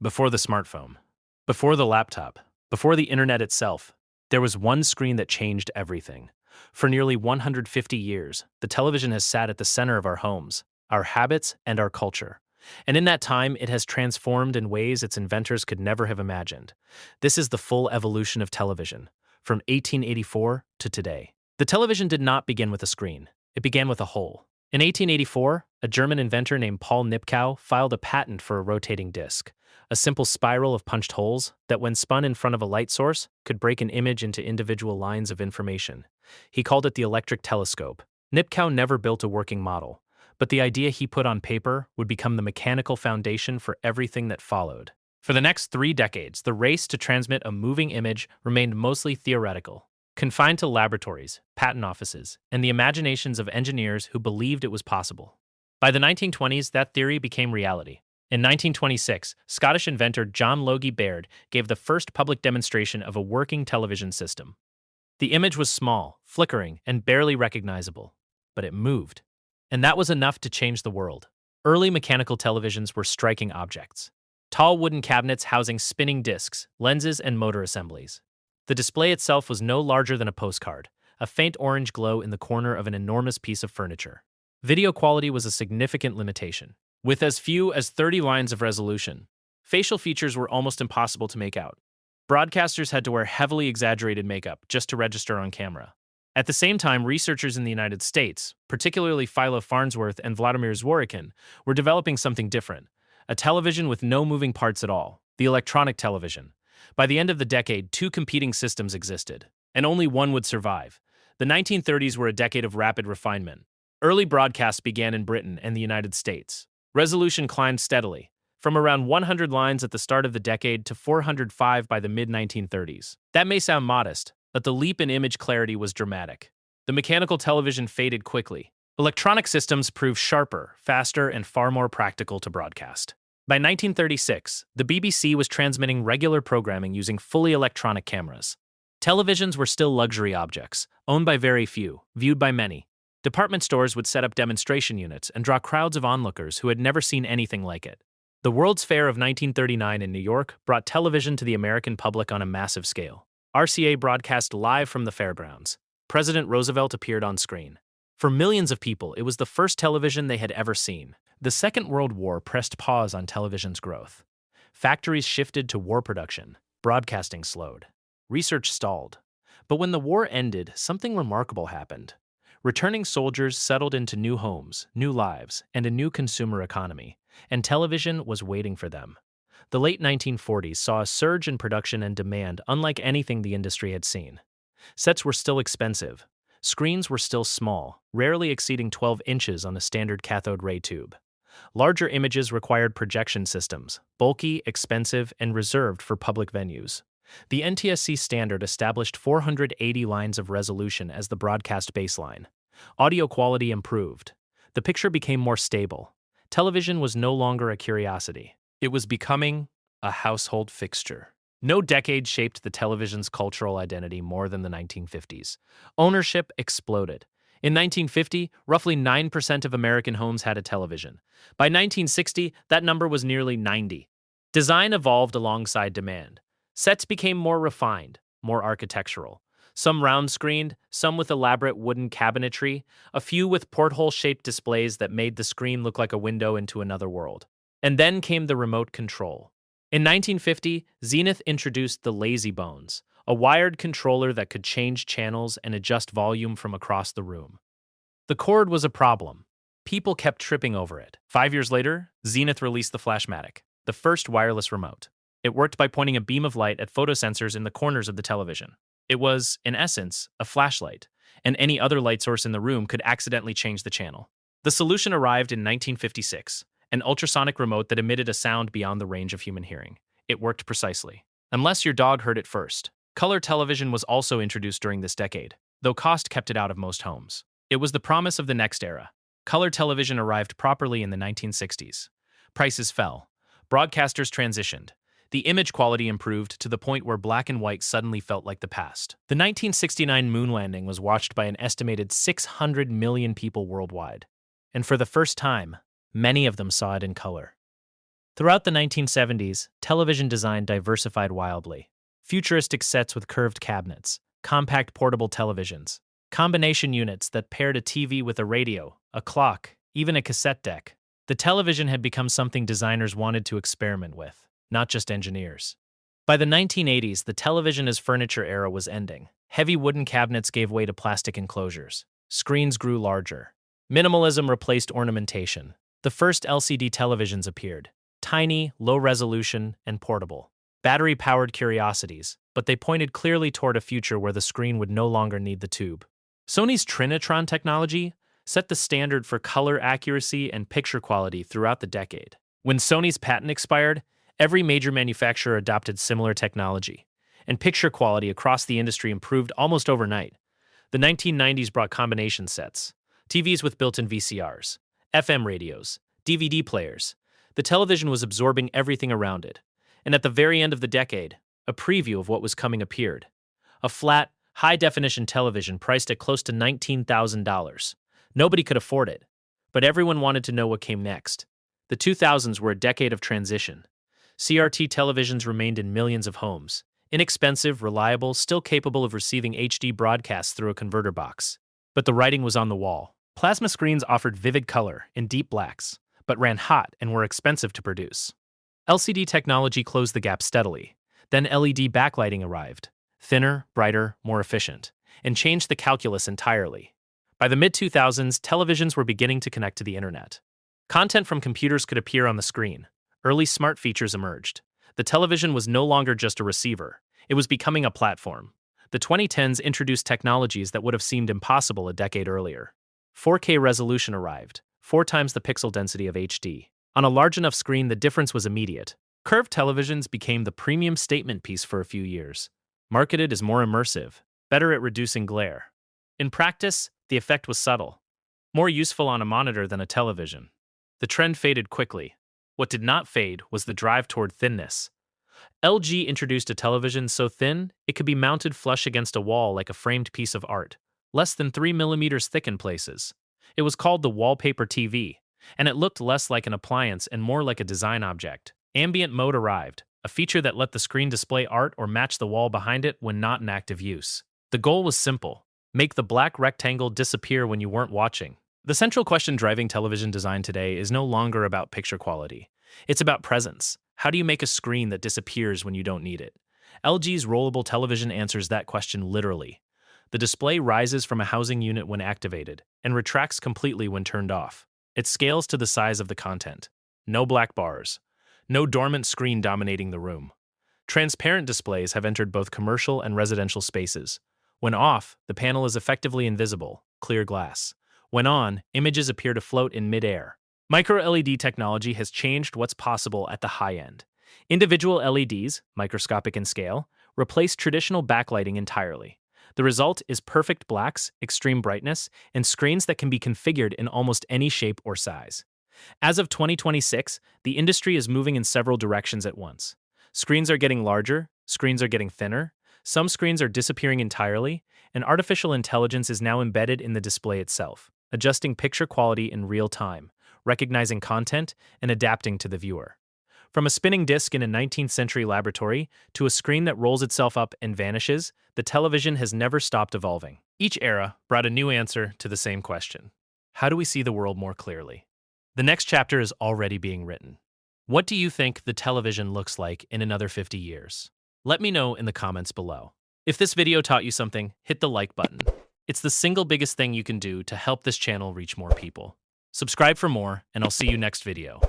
Before the smartphone, before the laptop, before the internet itself, there was one screen that changed everything. For nearly 150 years, the television has sat at the center of our homes, our habits, and our culture. And in that time, it has transformed in ways its inventors could never have imagined. This is the full evolution of television, from 1884 to today. The television did not begin with a screen, it began with a hole. In 1884, a German inventor named Paul Nipkow filed a patent for a rotating disc, a simple spiral of punched holes that, when spun in front of a light source, could break an image into individual lines of information. He called it the electric telescope. Nipkow never built a working model, but the idea he put on paper would become the mechanical foundation for everything that followed. For the next 3 decades, the race to transmit a moving image remained mostly theoretical, confined to laboratories, patent offices, and the imaginations of engineers who believed it was possible. By the 1920s, that theory became reality. In 1926, Scottish inventor John Logie Baird gave the first public demonstration of a working television system. The image was small, flickering, and barely recognizable, but it moved. And that was enough to change the world. Early mechanical televisions were striking objects. Tall wooden cabinets housing spinning discs, lenses, and motor assemblies. The display itself was no larger than a postcard, a faint orange glow in the corner of an enormous piece of furniture. Video quality was a significant limitation. With as few as 30 lines of resolution, facial features were almost impossible to make out. Broadcasters had to wear heavily exaggerated makeup just to register on camera. At the same time, researchers in the United States, particularly Philo Farnsworth and Vladimir Zworykin, were developing something different, a television with no moving parts at all, the electronic television. By the end of the decade, 2 competing systems existed, and only one would survive. The 1930s were a decade of rapid refinement. Early broadcasts began in Britain and the United States. Resolution climbed steadily, from around 100 lines at the start of the decade to 405 by the mid-1930s. That may sound modest, but the leap in image clarity was dramatic. The mechanical television faded quickly. Electronic systems proved sharper, faster, and far more practical to broadcast. By 1936, the BBC was transmitting regular programming using fully electronic cameras. Televisions were still luxury objects, owned by very few, viewed by many. Department stores would set up demonstration units and draw crowds of onlookers who had never seen anything like it. The World's Fair of 1939 in New York brought television to the American public on a massive scale. RCA broadcast live from the fairgrounds. President Roosevelt appeared on screen. For millions of people, it was the first television they had ever seen. The Second World War pressed pause on television's growth. Factories shifted to war production. Broadcasting slowed. Research stalled. But when the war ended, something remarkable happened. Returning soldiers settled into new homes, new lives, and a new consumer economy, and television was waiting for them. The late 1940s saw a surge in production and demand unlike anything the industry had seen. Sets were still expensive. Screens were still small, rarely exceeding 12 inches on a standard cathode ray tube. Larger images required projection systems, bulky, expensive, and reserved for public venues. The NTSC standard established 480 lines of resolution as the broadcast baseline. Audio quality improved. The picture became more stable. Television was no longer a curiosity. It was becoming a household fixture. No decade shaped the television's cultural identity more than the 1950s. Ownership exploded. In 1950, roughly 9% of American homes had a television. By 1960, that number was nearly 90. Design evolved alongside demand. Sets became more refined, more architectural. Some round-screened, some with elaborate wooden cabinetry, a few with porthole-shaped displays that made the screen look like a window into another world. And then came the remote control. In 1950, Zenith introduced the Lazy Bones, a wired controller that could change channels and adjust volume from across the room. The cord was a problem. People kept tripping over it. 5 years later, Zenith released the Flashmatic, the first wireless remote. It worked by pointing a beam of light at photosensors in the corners of the television. It was, in essence, a flashlight, and any other light source in the room could accidentally change the channel. The solution arrived in 1956, an ultrasonic remote that emitted a sound beyond the range of human hearing. It worked precisely. Unless your dog heard it first. Color television was also introduced during this decade, though cost kept it out of most homes. It was the promise of the next era. Color television arrived properly in the 1960s. Prices fell. Broadcasters transitioned. The image quality improved to the point where black and white suddenly felt like the past. The 1969 moon landing was watched by an estimated 600 million people worldwide. And for the first time, many of them saw it in color. Throughout the 1970s, television design diversified wildly. Futuristic sets with curved cabinets, compact portable televisions, combination units that paired a TV with a radio, a clock, even a cassette deck. The television had become something designers wanted to experiment with, not just engineers. By the 1980s, the television as furniture era was ending. Heavy wooden cabinets gave way to plastic enclosures. Screens grew larger. Minimalism replaced ornamentation. The first LCD televisions appeared. Tiny, low resolution, and portable. Battery-powered curiosities, but they pointed clearly toward a future where the screen would no longer need the tube. Sony's Trinitron technology set the standard for color accuracy and picture quality throughout the decade. When Sony's patent expired, every major manufacturer adopted similar technology, and picture quality across the industry improved almost overnight. The 1990s brought combination sets, TVs with built-in VCRs, FM radios, DVD players. The television was absorbing everything around it, and at the very end of the decade, a preview of what was coming appeared. A flat, high-definition television priced at close to $19,000. Nobody could afford it, but everyone wanted to know what came next. The 2000s were a decade of transition. CRT televisions remained in millions of homes, inexpensive, reliable, still capable of receiving HD broadcasts through a converter box. But the writing was on the wall. Plasma screens offered vivid color in deep blacks, but ran hot and were expensive to produce. LCD technology closed the gap steadily. Then LED backlighting arrived, thinner, brighter, more efficient, and changed the calculus entirely. By the mid-2000s, televisions were beginning to connect to the internet. Content from computers could appear on the screen. Early smart features emerged. The television was no longer just a receiver. It was becoming a platform. The 2010s introduced technologies that would have seemed impossible a decade earlier. 4K resolution arrived, 4 times the pixel density of HD. On a large enough screen, the difference was immediate. Curved televisions became the premium statement piece for a few years. Marketed as more immersive, better at reducing glare. In practice, the effect was subtle. More useful on a monitor than a television. The trend faded quickly. What did not fade was the drive toward thinness. LG introduced a television so thin it could be mounted flush against a wall like a framed piece of art, less than 3 millimeters thick in places. It was called the wallpaper TV, and it looked less like an appliance and more like a design object. Ambient mode arrived, a feature that let the screen display art or match the wall behind it when not in active use. The goal was simple: make the black rectangle disappear when you weren't watching. The central question driving television design today is no longer about picture quality. It's about presence. How do you make a screen that disappears when you don't need it? LG's rollable television answers that question literally. The display rises from a housing unit when activated and retracts completely when turned off. It scales to the size of the content. No black bars. No dormant screen dominating the room. Transparent displays have entered both commercial and residential spaces. When off, the panel is effectively invisible, clear glass. When on, images appear to float in mid-air. Micro-LED technology has changed what's possible at the high end. Individual LEDs, microscopic in scale, replace traditional backlighting entirely. The result is perfect blacks, extreme brightness, and screens that can be configured in almost any shape or size. As of 2026, the industry is moving in several directions at once. Screens are getting larger, screens are getting thinner, some screens are disappearing entirely, and artificial intelligence is now embedded in the display itself, adjusting picture quality in real time, recognizing content, and adapting to the viewer. From a spinning disc in a 19th century laboratory to a screen that rolls itself up and vanishes, the television has never stopped evolving. Each era brought a new answer to the same question. How do we see the world more clearly? The next chapter is already being written. What do you think the television looks like in another 50 years? Let me know in the comments below. If this video taught you something, hit the like button. It's the single biggest thing you can do to help this channel reach more people. Subscribe for more, and I'll see you next video.